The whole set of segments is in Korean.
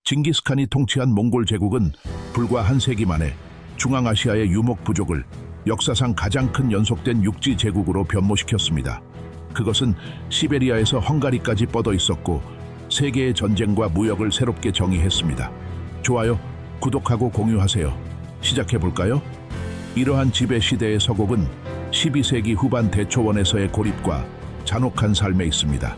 징기스칸이 통치한 몽골 제국은 불과 한 세기 만에 중앙아시아의 유목 부족을 역사상 가장 큰 연속된 육지 제국으로 변모시켰습니다. 그것은 시베리아에서 헝가리까지 뻗어 있었고 세계의 전쟁과 무역을 새롭게 정의했습니다. 좋아요, 구독하고 공유하세요. 시작해볼까요? 이러한 지배 시대의 서곡은 12세기 후반 대초원에서의 고립과 잔혹한 삶에 있습니다.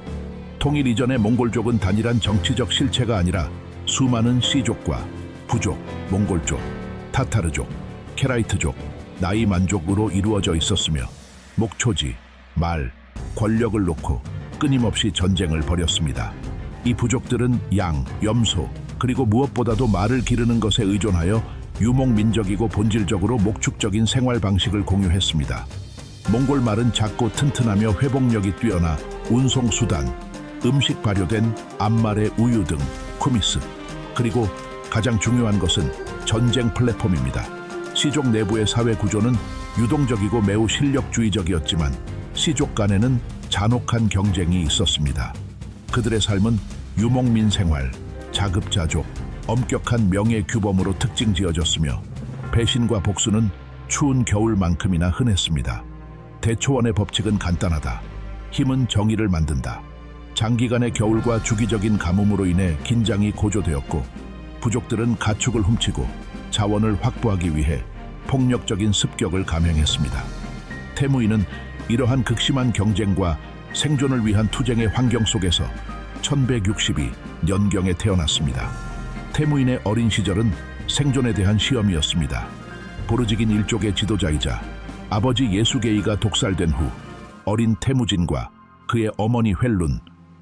통일 이전의 몽골족은 단일한 정치적 실체가 아니라 수많은 시족과 부족, 몽골족, 타타르족, 케라이트족, 나이만족으로 이루어져 있었으며 목초지, 말, 권력을 놓고 끊임없이 전쟁을 벌였습니다. 이 부족들은 양, 염소, 그리고 무엇보다도 말을 기르는 것에 의존하여 유목민족이고 본질적으로 목축적인 생활 방식을 공유했습니다. 몽골 말은 작고 튼튼하며 회복력이 뛰어나 운송수단, 음식 발효된 암말의 우유 등 쿠미스, 그리고 가장 중요한 것은 전쟁 플랫폼입니다. 시족 내부의 사회 구조는 유동적이고 매우 실력주의적이었지만 시족 간에는 잔혹한 경쟁이 있었습니다. 그들의 삶은 유목민 생활, 자급자족, 엄격한 명예 규범으로 특징지어졌으며 배신과 복수는 추운 겨울만큼이나 흔했습니다. 대초원의 법칙은 간단하다. 힘은 정의를 만든다. 장기간의 겨울과 주기적인 가뭄으로 인해 긴장이 고조되었고 부족들은 가축을 훔치고 자원을 확보하기 위해 폭력적인 습격을 감행했습니다. 태무인은 이러한 극심한 경쟁과 생존을 위한 투쟁의 환경 속에서 1162년경에 태어났습니다. 태무인의 어린 시절은 생존에 대한 시험이었습니다. 보르지긴 일족의 지도자이자 아버지 예수게이가 독살된 후 어린 태무진과 그의 어머니 회伦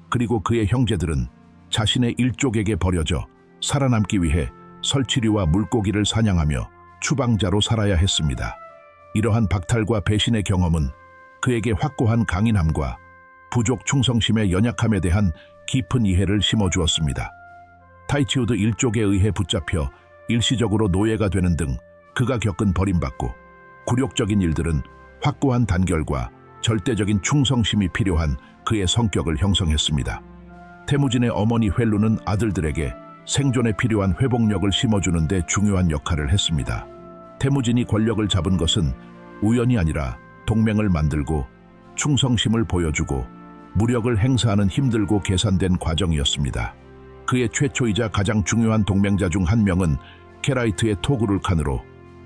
그리고 그의 형제들은 자신의 일족에게 버려져 살아남기 위해 설치류와 물고기를 사냥하며 추방자로 살아야 했습니다. 이러한 박탈과 배신의 경험은 그에게 확고한 강인함과 부족 충성심의 연약함에 대한 깊은 이해를 심어주었습니다. 타이치우드 일족에 의해 붙잡혀 일시적으로 노예가 되는 등 그가 겪은 버림받고 굴욕적인 일들은 확고한 단결과 절대적인 충성심이 필요한 그의 성격을 형성했습니다. 태무진의 어머니 회伦은 아들들에게 생존에 필요한 회복력을 심어주는 데 중요한 역할을 했습니다. 태무진이 권력을 잡은 것은 우연이 아니라 동맹을 만들고 충성심을 보여주고 무력을 행사하는 힘들고 계산된 과정이었습니다. 그의 최초이자 가장 중요한 동맹자 중 한 명은 케라이트의 토그룰칸으로,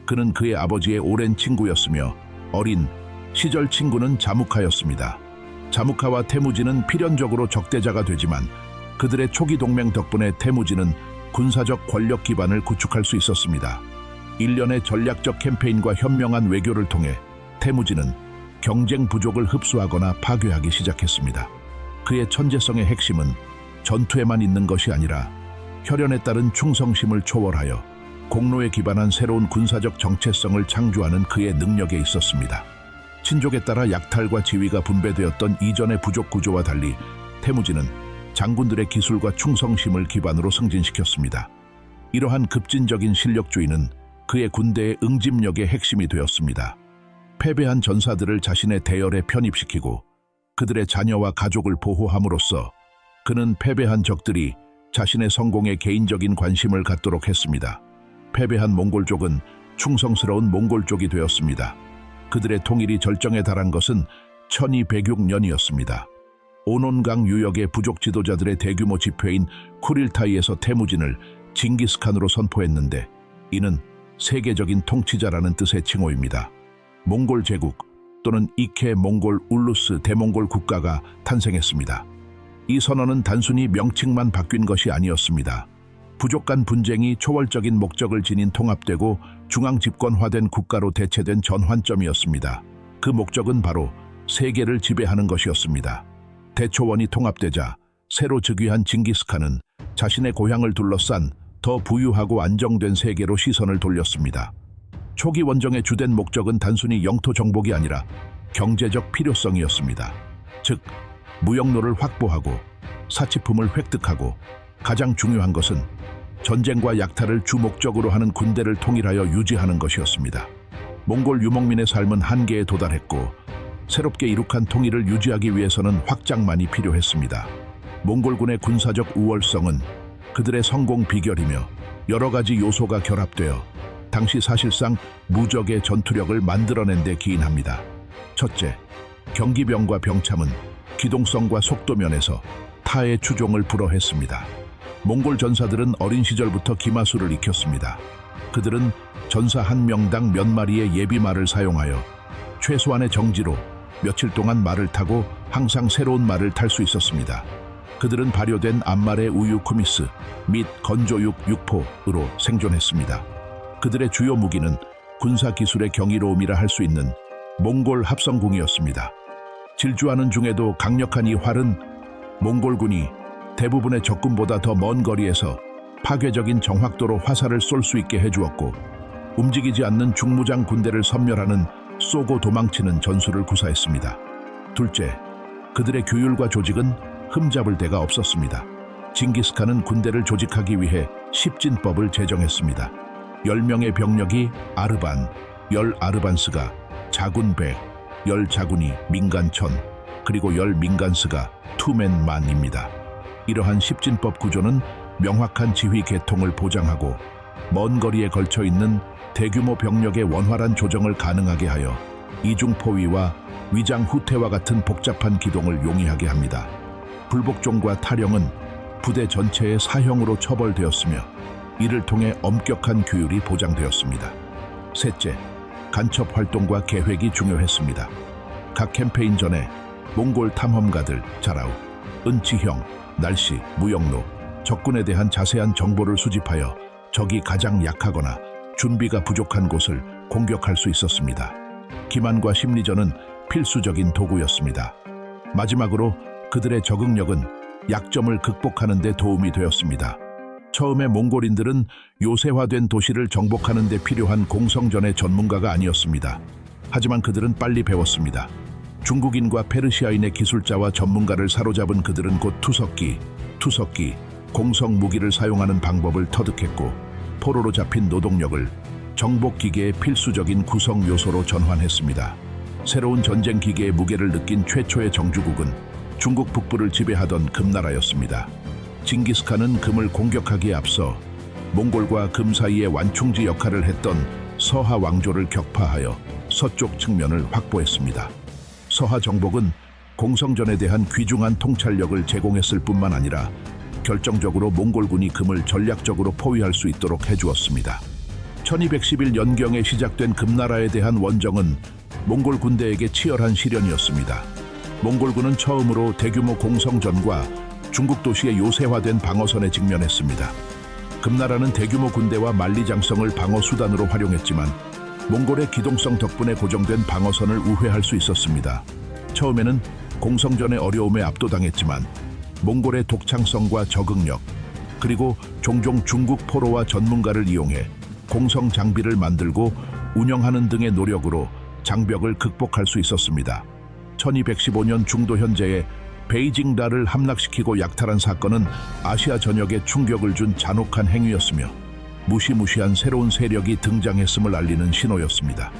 그는 그의 아버지의 오랜 친구였으며 어린 시절 친구는 자무카였습니다. 자무카와 태무진은 필연적으로 적대자가 되지만 그들의 초기 동맹 덕분에 태무진은 군사적 권력 기반을 구축할 수 있었습니다. 일련의 전략적 캠페인과 현명한 외교를 통해 태무진은 경쟁 부족을 흡수하거나 파괴하기 시작했습니다. 그의 천재성의 핵심은 전투에만 있는 것이 아니라 혈연에 따른 충성심을 초월하여 공로에 기반한 새로운 군사적 정체성을 창조하는 그의 능력에 있었습니다. 친족에 따라 약탈과 지위가 분배되었던 이전의 부족 구조와 달리 태무진은 장군들의 기술과 충성심을 기반으로 승진시켰습니다. 이러한 급진적인 실력주의는 그의 군대의 응집력의 핵심이 되었습니다. 패배한 전사들을 자신의 대열에 편입시키고 그들의 자녀와 가족을 보호함으로써 그는 패배한 적들이 자신의 성공에 개인적인 관심을 갖도록 했습니다. 패배한 몽골족은 충성스러운 몽골족이 되었습니다. 그들의 통일이 절정에 달한 것은 1206년이었습니다. 오논강 유역의 부족 지도자들의 대규모 집회인 쿠릴타이에서 태무진을 징기스칸으로 선포했는데 이는 세계적인 통치자라는 뜻의 칭호입니다. 몽골 제국 또는 이케 몽골 울루스 대몽골 국가가 탄생했습니다. 이 선언은 단순히 명칭만 바뀐 것이 아니었습니다. 부족 간 분쟁이 초월적인 목적을 지닌 통합되고 중앙 집권화된 국가로 대체된 전환점이었습니다. 그 목적은 바로 세계를 지배하는 것이었습니다. 대초원이 통합되자 새로 즉위한 징기스칸은 자신의 고향을 둘러싼 더 부유하고 안정된 세계로 시선을 돌렸습니다. 초기 원정의 주된 목적은 단순히 영토 정복이 아니라 경제적 필요성이었습니다. 즉, 무역로를 확보하고 사치품을 획득하고 가장 중요한 것은 전쟁과 약탈을 주 목적으로 하는 군대를 통일하여 유지하는 것이었습니다. 몽골 유목민의 삶은 한계에 도달했고 새롭게 이룩한 통일을 유지하기 위해서는 확장만이 필요했습니다. 몽골군의 군사적 우월성은 그들의 성공 비결이며 여러 가지 요소가 결합되어 당시 사실상 무적의 전투력을 만들어낸 데 기인합니다. 첫째, 경기병과 병참은 기동성과 속도 면에서 타의 추종을 불허했습니다. 몽골 전사들은 어린 시절부터 기마술을 익혔습니다. 그들은 전사 한 명당 몇 마리의 예비말을 사용하여 최소한의 정지로 며칠 동안 말을 타고 항상 새로운 말을 탈 수 있었습니다. 그들은 발효된 암말의 우유 쿠미스 및 건조육 육포로 생존했습니다. 그들의 주요 무기는 군사기술의 경이로움이라 할 수 있는 몽골 합성궁이었습니다. 질주하는 중에도 강력한 이 활은 몽골군이 대부분의 적군보다 더 먼 거리에서 파괴적인 정확도로 화살을 쏠 수 있게 해주었고, 움직이지 않는 중무장 군대를 섬멸하는 쏘고 도망치는 전술을 구사했습니다. 둘째, 그들의 규율과 조직은 흠잡을 데가 없었습니다. 징기스칸은 군대를 조직하기 위해 십진법을 제정했습니다. 10명의 병력이 아르반, 10아르반스가 자군 100, 10자군이 민간 1000, 그리고 10민간스가 투맨만입니다. 이러한 십진법 구조는 명확한 지휘 계통을 보장하고 먼 거리에 걸쳐 있는 대규모 병력의 원활한 조정을 가능하게 하여 이중포위와 위장 후퇴와 같은 복잡한 기동을 용이하게 합니다. 불복종과 탈영은 부대 전체의 사형으로 처벌되었으며 이를 통해 엄격한 규율이 보장되었습니다. 셋째, 간첩 활동과 계획이 중요했습니다. 각 캠페인 전에 몽골 탐험가들 자라우, 은치형, 날씨, 무영로, 적군에 대한 자세한 정보를 수집하여 적이 가장 약하거나 준비가 부족한 곳을 공격할 수 있었습니다. 기만과 심리전은 필수적인 도구였습니다. 마지막으로 그들의 적응력은 약점을 극복하는 데 도움이 되었습니다. 처음에 몽골인들은 요새화된 도시를 정복하는 데 필요한 공성전의 전문가가 아니었습니다. 하지만 그들은 빨리 배웠습니다. 중국인과 페르시아인의 기술자와 전문가를 사로잡은 그들은 곧 투석기, 공성 무기를 사용하는 방법을 터득했고, 포로로 잡힌 노동력을 정복 기계의 필수적인 구성 요소로 전환했습니다. 새로운 전쟁 기계의 무게를 느낀 최초의 정주국은 중국 북부를 지배하던 금나라였습니다. 징기스칸은 금을 공격하기에 앞서 몽골과 금 사이의 완충지 역할을 했던 서하 왕조를 격파하여 서쪽 측면을 확보했습니다. 서하 정복은 공성전에 대한 귀중한 통찰력을 제공했을 뿐만 아니라 결정적으로 몽골군이 금을 전략적으로 포위할 수 있도록 해주었습니다. 1211년경에 시작된 금나라에 대한 원정은 몽골 군대에게 치열한 시련이었습니다. 몽골군은 처음으로 대규모 공성전과 중국 도시의 요새화된 방어선에 직면했습니다. 금나라는 대규모 군대와 만리장성을 방어 수단으로 활용했지만 몽골의 기동성 덕분에 고정된 방어선을 우회할 수 있었습니다. 처음에는 공성전의 어려움에 압도당했지만 몽골의 독창성과 적응력, 그리고 종종 중국 포로와 전문가를 이용해 공성 장비를 만들고 운영하는 등의 노력으로 장벽을 극복할 수 있었습니다. 1215년 중도 현재에 베이징라를 함락시키고 약탈한 사건은 아시아 전역에 충격을 준 잔혹한 행위였으며 무시무시한 새로운 세력이 등장했음을 알리는 신호였습니다.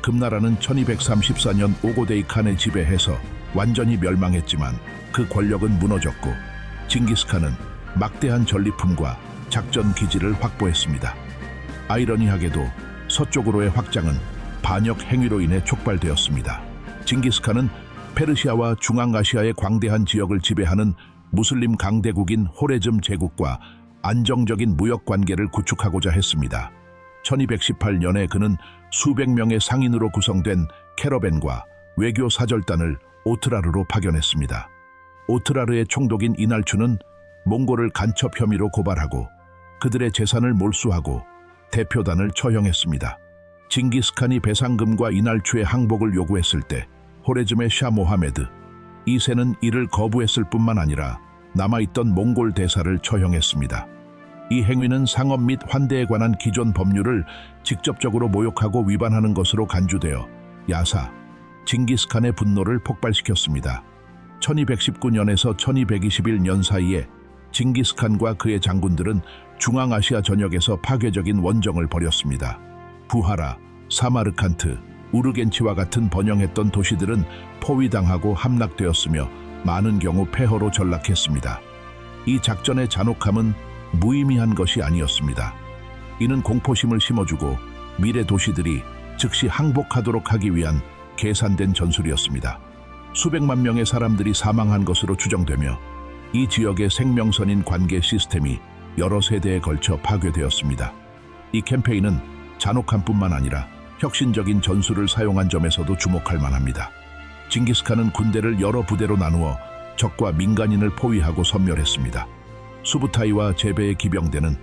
금나라는 1234년 오고데이 칸에 지배해서 완전히 멸망했지만 그 권력은 무너졌고 징기스칸은 막대한 전리품과 작전 기지를 확보했습니다. 아이러니하게도 서쪽으로의 확장은 반역 행위로 인해 촉발되었습니다. 징기스칸은 페르시아와 중앙아시아의 광대한 지역을 지배하는 무슬림 강대국인 호레즘 제국과 안정적인 무역 관계를 구축하고자 했습니다. 1218년에 그는 수백 명의 상인으로 구성된 캐러밴과 외교 사절단을 오트라르로 파견했습니다. 오트라르의 총독인 이날추는 몽골을 간첩 혐의로 고발하고 그들의 재산을 몰수하고 대표단을 처형했습니다. 징기스칸이 배상금과 이날추의 항복을 요구했을 때 호레즘의 샤 모하메드 2세는 이를 거부했을 뿐만 아니라 남아있던 몽골 대사를 처형했습니다. 이 행위는 상업 및 환대에 관한 기존 법률을 직접적으로 모욕하고 위반하는 것으로 간주되어 야사, 징기스칸의 분노를 폭발시켰습니다. 1219년에서 1221년 사이에 징기스칸과 그의 장군들은 중앙아시아 전역에서 파괴적인 원정을 벌였습니다. 부하라, 사마르칸트, 우르겐치와 같은 번영했던 도시들은 포위당하고 함락되었으며 많은 경우 폐허로 전락했습니다. 이 작전의 잔혹함은 무의미한 것이 아니었습니다. 이는 공포심을 심어주고 미래 도시들이 즉시 항복하도록 하기 위한 계산된 전술이었습니다. 수백만 명의 사람들이 사망한 것으로 추정되며 이 지역의 생명선인 관계 시스템이 여러 세대에 걸쳐 파괴되었습니다. 이 캠페인은 잔혹함뿐만 아니라 혁신적인 전술을 사용한 점에서도 주목할 만합니다. 징기스칸은 군대를 여러 부대로 나누어 적과 민간인을 포위하고 섬멸했습니다. 수부타이와 제베의 기병대는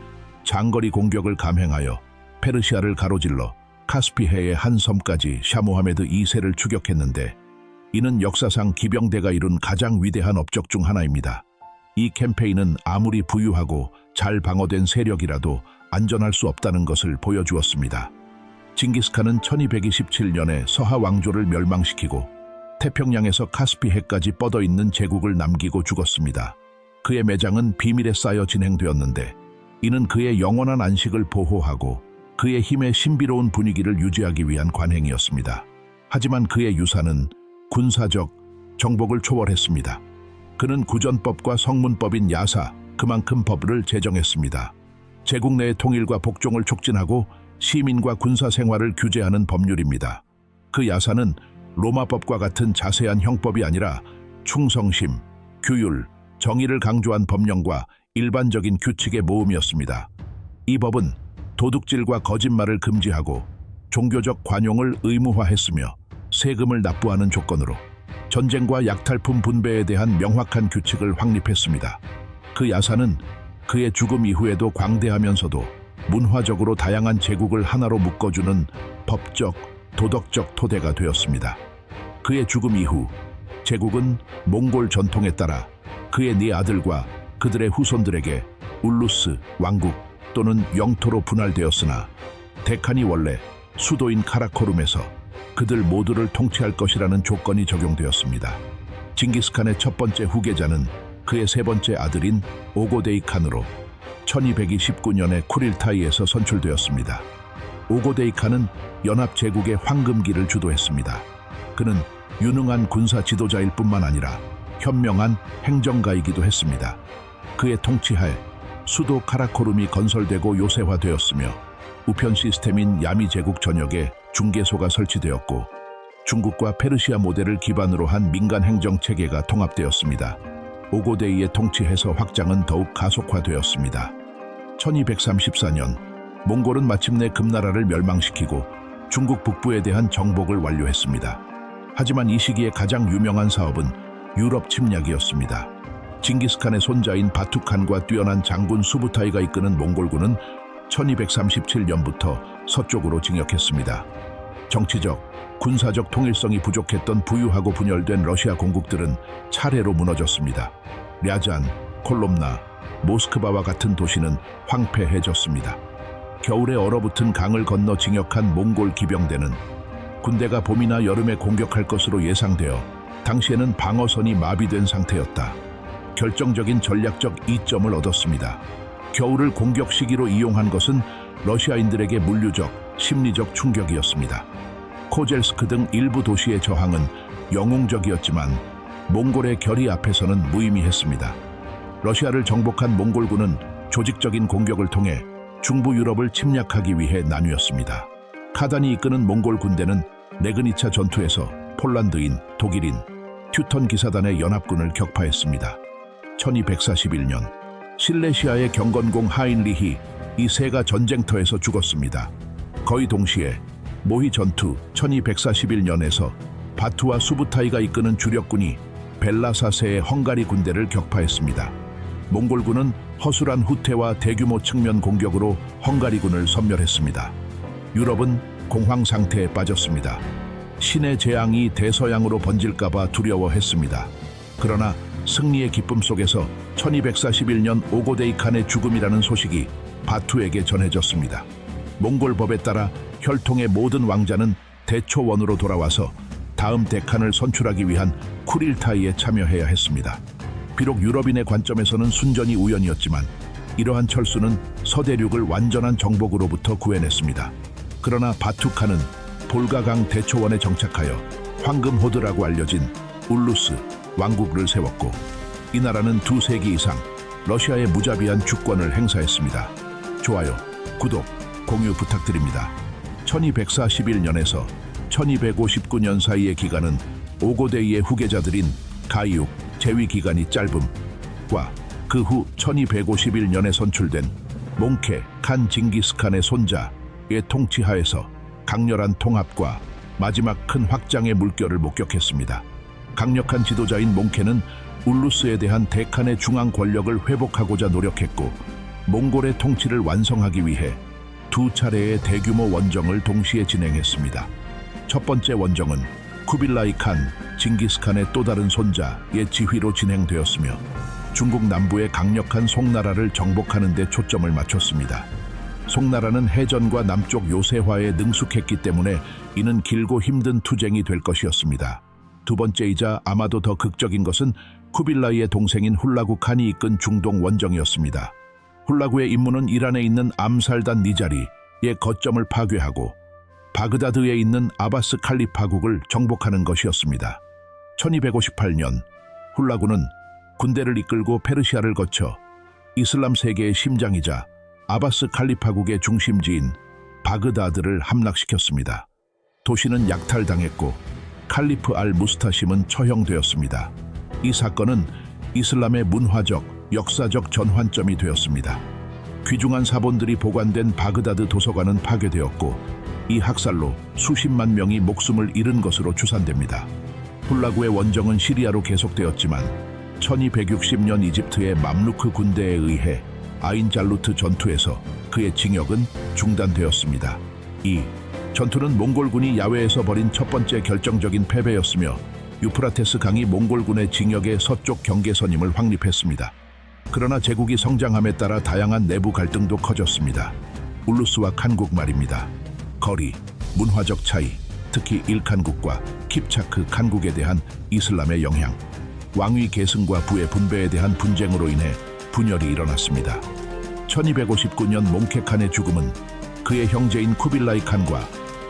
장거리 공격을 감행하여 페르시아를 가로질러 카스피해의 한 섬까지 샤모하메드 2세를 추격했는데 이는 역사상 기병대가 이룬 가장 위대한 업적 중 하나입니다. 이 캠페인은 아무리 부유하고 잘 방어된 세력이라도 안전할 수 없다는 것을 보여주었습니다. 징기스칸은 1227년에 서하 왕조를 멸망시키고 태평양에서 카스피해까지 뻗어있는 제국을 남기고 죽었습니다. 그의 매장은 비밀에 쌓여 진행되었는데 이는 그의 영원한 안식을 보호하고 그의 힘의 신비로운 분위기를 유지하기 위한 관행이었습니다. 하지만 그의 유산은 군사적 정복을 초월했습니다. 그는 구전법과 성문법인 야사, 그만큼 법을 제정했습니다. 제국 내의 통일과 복종을 촉진하고 시민과 군사 생활을 규제하는 법률입니다. 그 야사는 로마법과 같은 자세한 형법이 아니라 충성심, 규율, 정의를 강조한 법령과 일반적인 규칙의 모음이었습니다. 이 법은 도둑질과 거짓말을 금지하고 종교적 관용을 의무화했으며 세금을 납부하는 조건으로 전쟁과 약탈품 분배에 대한 명확한 규칙을 확립했습니다. 그 야사는 그의 죽음 이후에도 광대하면서도 문화적으로 다양한 제국을 하나로 묶어주는 법적, 도덕적 토대가 되었습니다. 그의 죽음 이후 제국은 몽골 전통에 따라 그의 네 아들과 그들의 후손들에게 울루스, 왕국 또는 영토로 분할되었으나 데칸이 원래 수도인 카라코룸에서 그들 모두를 통치할 것이라는 조건이 적용되었습니다. 징기스칸의 첫 번째 후계자는 그의 세 번째 아들인 오고데이 칸으로 1229년에 쿠릴타이에서 선출되었습니다. 오고데이 칸은 연합제국의 황금기를 주도했습니다. 그는 유능한 군사 지도자일 뿐만 아니라 현명한 행정가이기도 했습니다. 그의 통치하에 수도 카라코룸이 건설되고 요새화되었으며 우편 시스템인 야미 제국 전역에 중개소가 설치되었고 중국과 페르시아 모델을 기반으로 한 민간 행정 체계가 통합되었습니다. 오고데이의 통치해서 확장은 더욱 가속화되었습니다. 1234년 몽골은 마침내 금나라를 멸망시키고 중국 북부에 대한 정복을 완료했습니다. 하지만 이 시기의 가장 유명한 사업은 유럽 침략이었습니다. 징기스칸의 손자인 바투칸과 뛰어난 장군 수부타이가 이끄는 몽골군은 1237년부터 서쪽으로 진격했습니다. 정치적, 군사적 통일성이 부족했던 부유하고 분열된 러시아 공국들은 차례로 무너졌습니다. 랴잔, 콜롬나, 모스크바와 같은 도시는 황폐해졌습니다. 겨울에 얼어붙은 강을 건너 진격한 몽골 기병대는 군대가 봄이나 여름에 공격할 것으로 예상되어 당시에는 방어선이 마비된 상태였다. 결정적인 전략적 이점을 얻었습니다. 겨울을 공격 시기로 이용한 것은 러시아인들에게 물리적, 심리적 충격이었습니다. 코젤스크 등 일부 도시의 저항은 영웅적이었지만 몽골의 결의 앞에서는 무의미했습니다. 러시아를 정복한 몽골군은 조직적인 공격을 통해 중부 유럽을 침략하기 위해 나뉘었습니다. 카단이 이끄는 몽골 군대는 네그니차 전투에서 폴란드인, 독일인, 튜턴 기사단의 연합군을 격파했습니다. 1241년 실레시아의 경건공 하인리히 이 세가 전쟁터에서 죽었습니다. 거의 동시에 모히 전투 1241년에서 바투와 수부타이가 이끄는 주력군이 벨라사세의 헝가리 군대를 격파했습니다. 몽골군은 허술한 후퇴와 대규모 측면 공격으로 헝가리군을 섬멸했습니다. 유럽은 공황 상태에 빠졌습니다. 신의 재앙이 대서양으로 번질까봐 두려워했습니다. 그러나 승리의 기쁨 속에서 1241년 오고데이 칸의 죽음이라는 소식이 바투에게 전해졌습니다. 몽골 법에 따라 혈통의 모든 왕자는 대초원으로 돌아와서 다음 데칸을 선출하기 위한 쿠릴타이에 참여해야 했습니다. 비록 유럽인의 관점에서는 순전히 우연이었지만 이러한 철수는 서대륙을 완전한 정복으로부터 구해냈습니다. 그러나 바투칸은 볼가강 대초원에 정착하여 황금호드라고 알려진 울루스 왕국을 세웠고 이 나라는 2세기 이상 러시아에 무자비한 주권을 행사했습니다. 좋아요, 구독, 공유 부탁드립니다. 1241년에서 1259년 사이의 기간은 오고데이의 후계자들인 가이욱 재위 기간이 짧음과 그 후 1251년에 선출된 몽케 칸 징기스칸의 손자의 통치하에서 강렬한 통합과 마지막 큰 확장의 물결을 목격했습니다. 강력한 지도자인 몽케는 울루스에 대한 대칸의 중앙 권력을 회복하고자 노력했고, 몽골의 통치를 완성하기 위해 두 차례의 대규모 원정을 동시에 진행했습니다. 첫 번째 원정은 쿠빌라이 칸 징기스칸의 또 다른 손자의 지휘로 진행되었으며, 중국 남부의 강력한 송나라를 정복하는 데 초점을 맞췄습니다. 송나라는 해전과 남쪽 요새화에 능숙했기 때문에 이는 길고 힘든 투쟁이 될 것이었습니다. 두 번째이자 아마도 더 극적인 것은 쿠빌라이의 동생인 훌라구 칸이 이끈 중동 원정이었습니다. 훌라구의 임무는 이란에 있는 암살단 니자리의 거점을 파괴하고 바그다드에 있는 아바스 칼리파국을 정복하는 것이었습니다. 1258년 훌라구는 군대를 이끌고 페르시아를 거쳐 이슬람 세계의 심장이자 아바스 칼리파국의 중심지인 바그다드를 함락시켰습니다. 도시는 약탈당했고 칼리프 알 무스타심은 처형되었습니다. 이 사건은 이슬람의 문화적, 역사적 전환점이 되었습니다. 귀중한 사본들이 보관된 바그다드 도서관은 파괴되었고, 이 학살로 수십만 명이 목숨을 잃은 것으로 추산됩니다. 훌라구의 원정은 시리아로 계속되었지만 1260년 이집트의 맘루크 군대에 의해 아인 잘루트 전투에서 그의 징역은 중단되었습니다. 이 전투는 몽골군이 야외에서 벌인 첫 번째 결정적인 패배였으며, 유프라테스 강이 몽골군의 징역의 서쪽 경계선임을 확립했습니다. 그러나 제국이 성장함에 따라 다양한 내부 갈등도 커졌습니다. 울루스와 칸국 말입니다. 거리, 문화적 차이, 특히 일칸국과 킵차크 칸국에 대한 이슬람의 영향, 왕위 계승과 부의 분배에 대한 분쟁으로 인해 분열이 일어났습니다. 1259년 몽케 칸의 죽음은 그의 형제인 쿠빌라이 칸과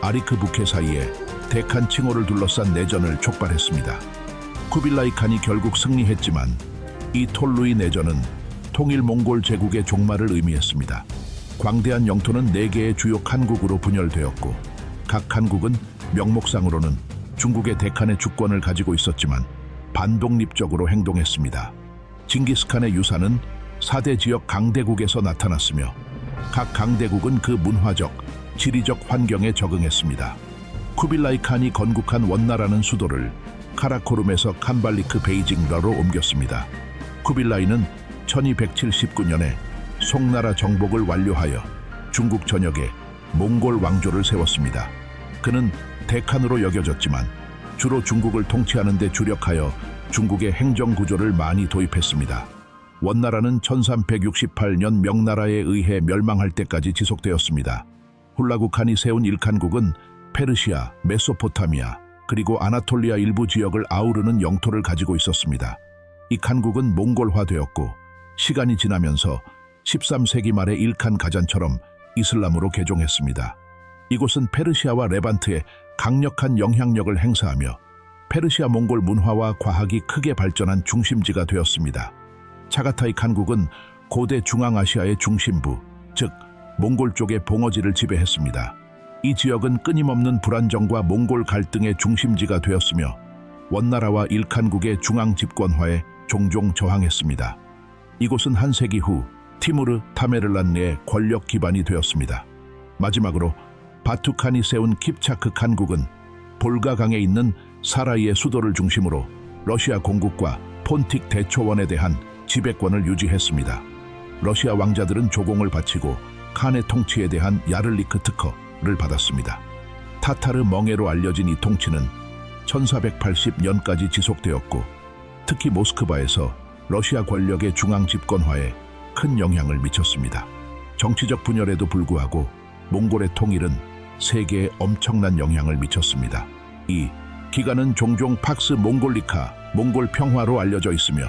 아리크 부케 사이에 대칸 칭호를 둘러싼 내전을 촉발했습니다. 쿠빌라이 칸이 결국 승리했지만 이 톨루이 내전은 통일 몽골 제국의 종말을 의미했습니다. 광대한 영토는 4개의 주요 칸국으로 분열되었고, 각 칸국은 명목상으로는 중국의 대칸의 주권을 가지고 있었지만 반독립적으로 행동했습니다. 징기스칸의 유산은 4대 지역 강대국에서 나타났으며, 각 강대국은 그 문화적, 지리적 환경에 적응했습니다. 쿠빌라이 칸이 건국한 원나라는 수도를 카라코룸에서 칸발리크 베이징러로 옮겼습니다. 쿠빌라이는 1279년에 송나라 정복을 완료하여 중국 전역에 몽골 왕조를 세웠습니다. 그는 대칸으로 여겨졌지만 주로 중국을 통치하는 데 주력하여 중국의 행정 구조를 많이 도입했습니다. 원나라는 1368년 명나라에 의해 멸망할 때까지 지속되었습니다. 훌라구 칸이 세운 일칸국은 페르시아, 메소포타미아, 그리고 아나톨리아 일부 지역을 아우르는 영토를 가지고 있었습니다. 이 칸국은 몽골화되었고, 시간이 지나면서 13세기 말의 일칸 가잔처럼 이슬람으로 개종했습니다. 이곳은 페르시아와 레반트에 강력한 영향력을 행사하며 페르시아 몽골 문화와 과학이 크게 발전한 중심지가 되었습니다. 차가타이 칸국은 고대 중앙아시아의 중심부, 즉 몽골 쪽의 봉어지를 지배했습니다. 이 지역은 끊임없는 불안정과 몽골 갈등의 중심지가 되었으며 원나라와 일칸국의 중앙 집권화에 종종 저항했습니다. 이곳은 한 세기 후 티무르 타메를란의 권력 기반이 되었습니다. 마지막으로 바투칸이 세운 킵차크 칸국은 볼가강에 있는 사라이의 수도를 중심으로 러시아 공국과 폰틱 대초원에 대한 지배권을 유지했습니다. 러시아 왕자들은 조공을 바치고 칸의 통치에 대한 야를리크 특허를 받았습니다. 타타르 멍에로 알려진 이 통치는 1480년까지 지속되었고, 특히 모스크바에서 러시아 권력의 중앙 집권화에 큰 영향을 미쳤습니다. 정치적 분열에도 불구하고 몽골의 통일은 세계에 엄청난 영향을 미쳤습니다. 이 기간은 종종 팍스 몽골리카, 몽골 평화로 알려져 있으며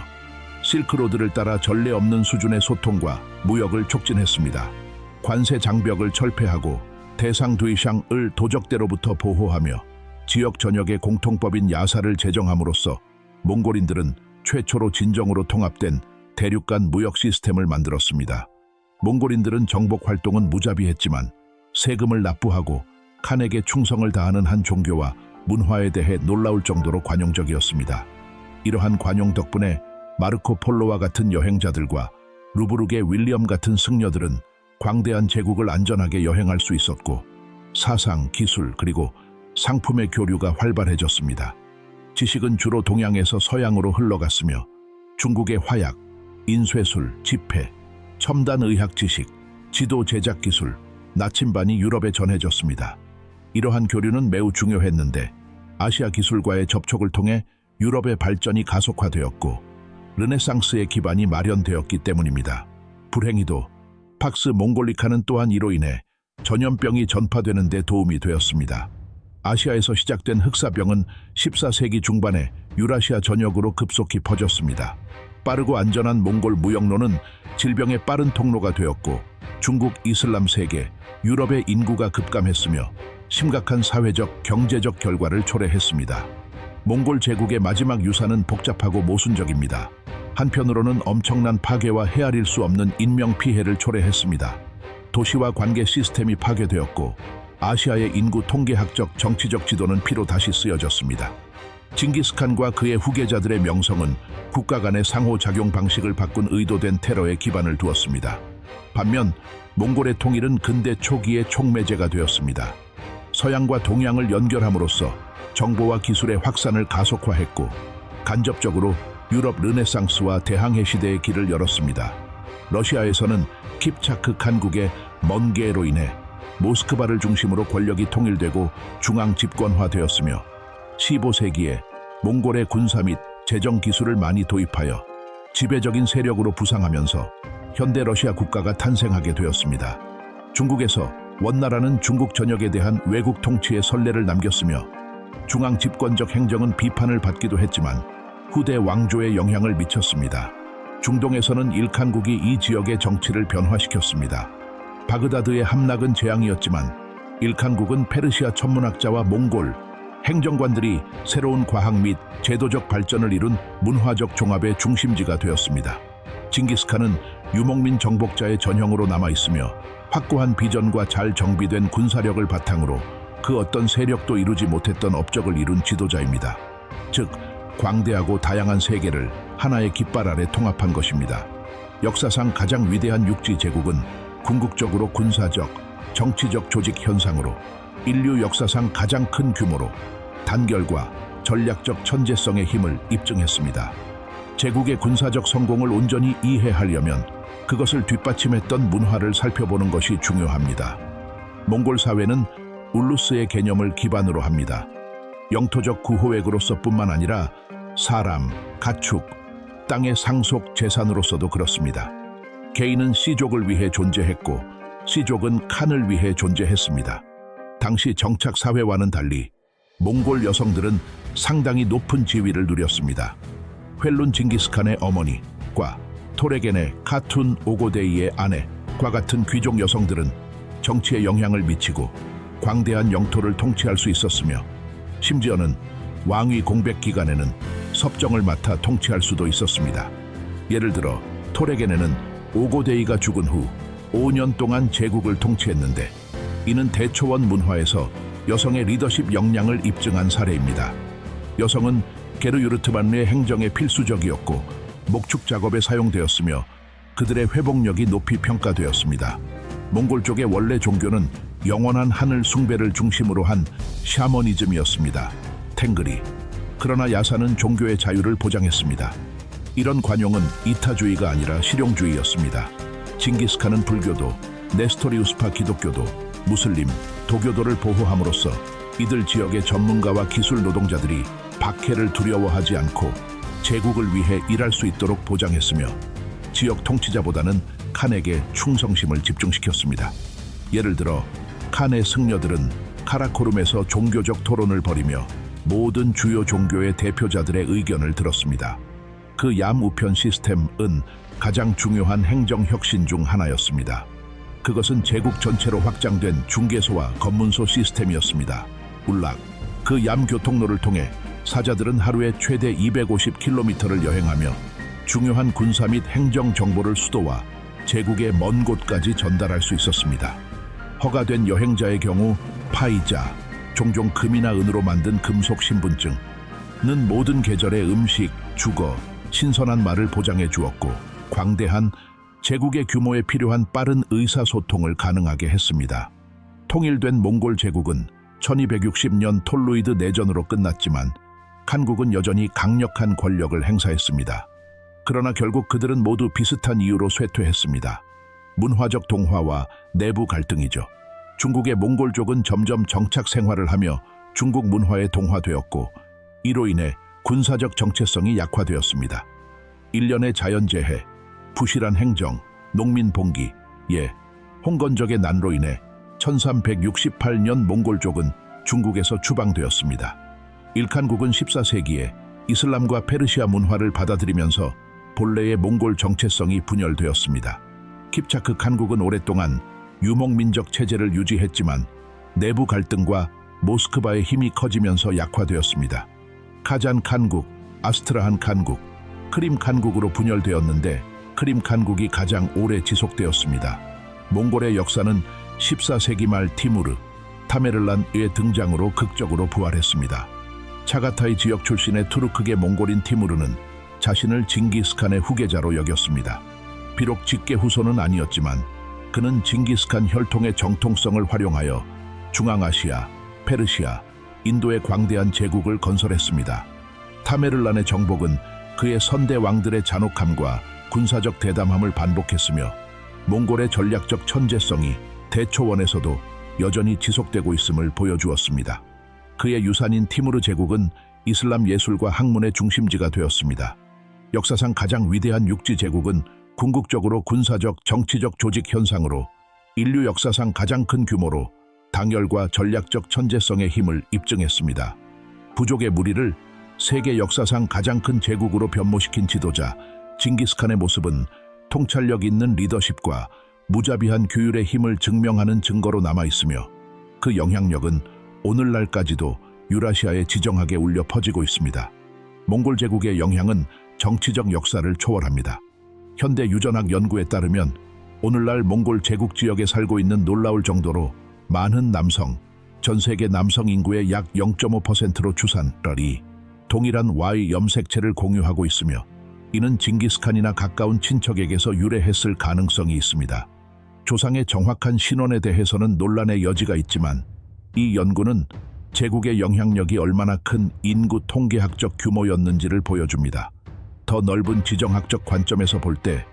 실크로드를 따라 전례 없는 수준의 소통과 무역을 촉진했습니다. 관세 장벽을 철폐하고 대상 두이샹을 도적대로부터 보호하며 지역 전역의 공통법인 야사를 제정함으로써 몽골인들은 최초로 진정으로 통합된 대륙간 무역 시스템을 만들었습니다. 몽골인들은 정복 활동은 무자비했지만 세금을 납부하고 칸에게 충성을 다하는 한 종교와 문화에 대해 놀라울 정도로 관용적이었습니다. 이러한 관용 덕분에 마르코 폴로와 같은 여행자들과 루브르게 윌리엄 같은 승려들은 광대한 제국을 안전하게 여행할 수 있었고 사상, 기술 그리고 상품의 교류가 활발해졌습니다. 지식은 주로 동양에서 서양으로 흘러갔으며 중국의 화약, 인쇄술, 지폐, 첨단 의학 지식, 지도 제작 기술, 나침반이 유럽에 전해졌습니다. 이러한 교류는 매우 중요했는데 아시아 기술과의 접촉을 통해 유럽의 발전이 가속화되었고 르네상스의 기반이 마련되었기 때문입니다. 불행히도 팍스 몽골리카는 또한 이로 인해 전염병이 전파되는 데 도움이 되었습니다. 아시아에서 시작된 흑사병은 14세기 중반에 유라시아 전역으로 급속히 퍼졌습니다. 빠르고 안전한 몽골 무역로는 질병의 빠른 통로가 되었고 중국 이슬람 세계, 유럽의 인구가 급감했으며 심각한 사회적, 경제적 결과를 초래했습니다. 몽골 제국의 마지막 유산은 복잡하고 모순적입니다. 한편으로는 엄청난 파괴와 헤아릴 수 없는 인명피해를 초래했습니다. 도시와 관계 시스템이 파괴되었고 아시아의 인구 통계학적, 정치적 지도는 피로 다시 쓰여졌습니다. 징기스칸과 그의 후계자들의 명성은 국가 간의 상호작용 방식을 바꾼 의도된 테러에 기반을 두었습니다. 반면 몽골의 통일은 근대 초기의 촉매제가 되었습니다. 서양과 동양을 연결함으로써 정보와 기술의 확산을 가속화했고 간접적으로 유럽 르네상스와 대항해 시대의 길을 열었습니다. 러시아에서는 킵차크 칸국의 먼 계로 인해 모스크바를 중심으로 권력이 통일되고 중앙 집권화되었으며 15세기에 몽골의 군사 및 재정 기술을 많이 도입하여 지배적인 세력으로 부상하면서 현대 러시아 국가가 탄생하게 되었습니다. 중국에서 원나라는 중국 전역에 대한 외국 통치의 선례를 남겼으며 중앙 집권적 행정은 비판을 받기도 했지만 후대 왕조에 영향을 미쳤습니다. 중동에서는 일칸국이 이 지역의 정치를 변화시켰습니다. 바그다드의 함락은 재앙이었지만 일칸국은 페르시아 천문학자와 몽골 행정관들이 새로운 과학 및 제도적 발전을 이룬 문화적 종합의 중심지가 되었습니다. 징기스칸은 유목민 정복자의 전형으로 남아있으며 확고한 비전과 잘 정비된 군사력을 바탕으로 그 어떤 세력도 이루지 못했던 업적을 이룬 지도자입니다. 즉, 광대하고 다양한 세계를 하나의 깃발 아래 통합한 것입니다. 역사상 가장 위대한 육지 제국은 궁극적으로 군사적, 정치적 조직 현상으로 인류 역사상 가장 큰 규모로 단결과 전략적 천재성의 힘을 입증했습니다. 제국의 군사적 성공을 온전히 이해하려면 그것을 뒷받침했던 문화를 살펴보는 것이 중요합니다. 몽골 사회는 울루스의 개념을 기반으로 합니다. 영토적 구호획으로서뿐만 아니라 사람, 가축, 땅의 상속 재산으로서도 그렇습니다. 개인은 씨족을 위해 존재했고 씨족은 칸을 위해 존재했습니다. 당시 정착 사회와는 달리 몽골 여성들은 상당히 높은 지위를 누렸습니다. 훻룬 징기스칸의 어머니과 토레겐의 카툰 오고데이의 아내과 같은 귀족 여성들은 정치에 영향을 미치고 광대한 영토를 통치할 수 있었으며 심지어는 왕위 공백 기간에는 섭정을 맡아 통치할 수도 있었습니다. 예를 들어 토레겐에는 오고데이가 죽은 후 5년 동안 제국을 통치했는데 이는 대초원 문화에서 여성의 리더십 역량을 입증한 사례입니다. 여성은 게르유르트만의 행정에 필수적이었고 목축 작업에 사용되었으며 그들의 회복력이 높이 평가되었습니다. 몽골 쪽의 원래 종교는 영원한 하늘 숭배를 중심으로 한 샤머니즘이었습니다. 탱그리. 그러나 야사는 종교의 자유를 보장했습니다. 이런 관용은 이타주의가 아니라 실용주의였습니다. 징기스칸은 불교도, 네스토리우스파 기독교도, 무슬림, 도교도를 보호함으로써 이들 지역의 전문가와 기술 노동자들이 박해를 두려워하지 않고 제국을 위해 일할 수 있도록 보장했으며 지역 통치자보다는 칸에게 충성심을 집중시켰습니다. 예를 들어 칸의 승려들은 카라코룸에서 종교적 토론을 벌이며 모든 주요 종교의 대표자들의 의견을 들었습니다. 그 얌우편 시스템은 가장 중요한 행정 혁신 중 하나였습니다. 그것은 제국 전체로 확장된 중개소와 검문소 시스템이었습니다. 울락, 그 얌 교통로를 통해 사자들은 하루에 최대 250km를 여행하며 중요한 군사 및 행정 정보를 수도와 제국의 먼 곳까지 전달할 수 있었습니다. 허가된 여행자의 경우 파이자, 종종 금이나 은으로 만든 금속 신분증은 모든 계절의 음식, 주거, 신선한 말을 보장해 주었고 광대한 제국의 규모에 필요한 빠른 의사소통을 가능하게 했습니다. 통일된 몽골 제국은 1260년 톨루이드 내전으로 끝났지만 칸국은 여전히 강력한 권력을 행사했습니다. 그러나 결국 그들은 모두 비슷한 이유로 쇠퇴했습니다. 문화적 동화와 내부 갈등이죠. 중국의 몽골족은 점점 정착 생활을 하며 중국 문화에 동화되었고 이로 인해 군사적 정체성이 약화되었습니다. 일련의 자연재해, 부실한 행정, 농민 봉기, 홍건적의 난로 인해 1368년 몽골족은 중국에서 추방되었습니다. 일칸국은 14세기에 이슬람과 페르시아 문화를 받아들이면서 본래의 몽골 정체성이 분열되었습니다. 킵차크 칸국은 오랫동안 유목민족 체제를 유지했지만 내부 갈등과 모스크바의 힘이 커지면서 약화되었습니다. 카잔 칸국, 아스트라한 칸국, 크림 칸국으로 분열되었는데 크림 칸국이 가장 오래 지속되었습니다. 몽골의 역사는 14세기 말 티무르, 타메를란의 등장으로 극적으로 부활했습니다. 차가타이 지역 출신의 투르크계 몽골인 티무르는 자신을 징기스칸의 후계자로 여겼습니다. 비록 직계 후손은 아니었지만 그는 징기스칸 혈통의 정통성을 활용하여 중앙아시아, 페르시아, 인도의 광대한 제국을 건설했습니다. 타메를란의 정복은 그의 선대 왕들의 잔혹함과 군사적 대담함을 반복했으며 몽골의 전략적 천재성이 대초원에서도 여전히 지속되고 있음을 보여주었습니다. 그의 유산인 티무르 제국은 이슬람 예술과 학문의 중심지가 되었습니다. 역사상 가장 위대한 육지 제국은 궁극적으로 군사적, 정치적 조직 현상으로 인류 역사상 가장 큰 규모로 당열과 전략적 천재성의 힘을 입증했습니다. 부족의 무리를 세계 역사상 가장 큰 제국으로 변모시킨 지도자 징기스칸의 모습은 통찰력 있는 리더십과 무자비한 규율의 힘을 증명하는 증거로 남아있으며 그 영향력은 오늘날까지도 유라시아에 지정하게 울려 퍼지고 있습니다. 몽골 제국의 영향은 정치적 역사를 초월합니다. 현대 유전학 연구에 따르면 오늘날 몽골 제국 지역에 살고 있는 놀라울 정도로 많은 남성, 전 세계 남성 인구의 약 0.5%로 추산러리 동일한 Y 염색체를 공유하고 있으며 이는 징기스칸이나 가까운 친척에게서 유래했을 가능성이 있습니다. 조상의 정확한 신원에 대해서는 논란의 여지가 있지만 이 연구는 제국의 영향력이 얼마나 큰 인구 통계학적 규모였는지를 보여줍니다. 더 넓은 지정학적 관점에서 볼 때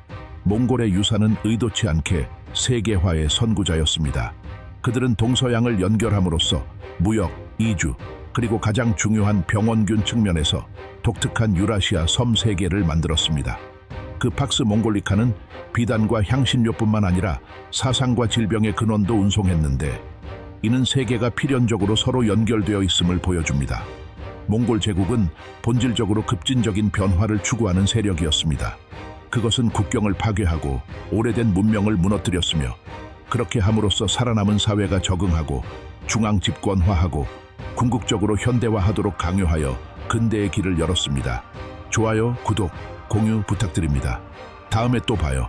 몽골의 유산은 의도치 않게 세계화의 선구자였습니다. 그들은 동서양을 연결함으로써 무역, 이주, 그리고 가장 중요한 병원균 측면에서 독특한 유라시아 섬 세계를 만들었습니다. 그 팍스 몽골리카는 비단과 향신료뿐만 아니라 사상과 질병의 근원도 운송했는데 이는 세계가 필연적으로 서로 연결되어 있음을 보여줍니다. 몽골 제국은 본질적으로 급진적인 변화를 추구하는 세력이었습니다. 그것은 국경을 파괴하고 오래된 문명을 무너뜨렸으며 그렇게 함으로써 살아남은 사회가 적응하고 중앙 집권화하고 궁극적으로 현대화하도록 강요하여 근대의 길을 열었습니다. 좋아요, 구독, 공유 부탁드립니다. 다음에 또 봐요.